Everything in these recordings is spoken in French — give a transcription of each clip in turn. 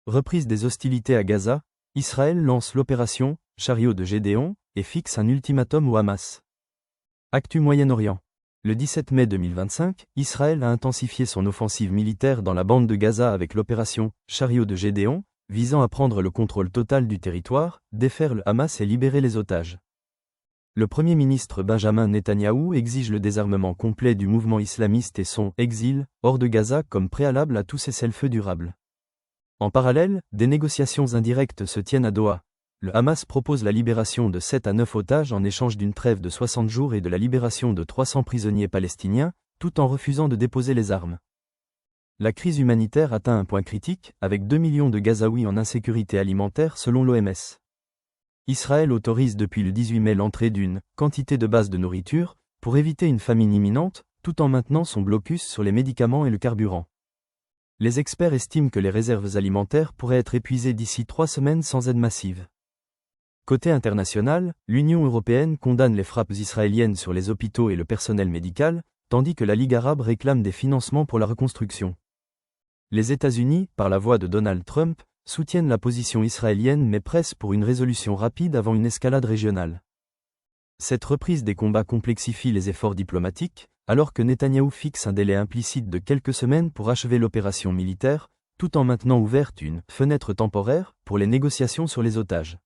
Reprise des hostilités à Gaza, Israël lance l'opération « Chariot de Gédéon » et fixe un ultimatum au Hamas. Actu Moyen-Orient. Le 17 mai 2025, Israël a intensifié son offensive militaire dans la bande de Gaza avec l'opération « Chariot de Gédéon », visant à prendre le contrôle total du territoire, défaire le Hamas et libérer les otages. Le Premier ministre Benjamin Netanyahou exige le désarmement complet du mouvement islamiste et son « exil » hors de Gaza comme préalable à tout cessez-le-feu durable. En parallèle, des négociations indirectes se tiennent à Doha. Le Hamas propose la libération de 7 à 9 otages en échange d'une trêve de 60 jours et de la libération de 300 prisonniers palestiniens, tout en refusant de déposer les armes. La crise humanitaire atteint un point critique, avec 2 millions de Gazaouis en insécurité alimentaire selon l'OMS. Israël autorise depuis le 18 mai l'entrée d'une quantité de base de nourriture, pour éviter une famine imminente, tout en maintenant son blocus sur les médicaments et le carburant. Les experts estiment que les réserves alimentaires pourraient être épuisées d'ici 3 semaines sans aide massive. Côté international, l'Union européenne condamne les frappes israéliennes sur les hôpitaux et le personnel médical, tandis que la Ligue arabe réclame des financements pour la reconstruction. Les États-Unis, par la voix de Donald Trump, soutiennent la position israélienne mais pressent pour une résolution rapide avant une escalade régionale. Cette reprise des combats complexifie les efforts diplomatiques, alors que Netanyahou fixe un délai implicite de quelques semaines pour achever l'opération militaire, tout en maintenant ouverte une fenêtre temporaire pour les négociations sur les otages.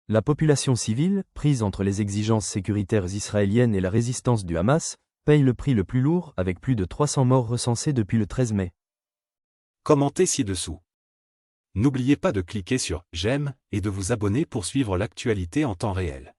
La population civile, prise entre les exigences sécuritaires israéliennes et la résistance du Hamas, paye le prix le plus lourd avec plus de 300 morts recensés depuis le 13 mai. Commentez ci-dessous. N'oubliez pas de cliquer sur « J'aime » et de vous abonner pour suivre l'actualité en temps réel.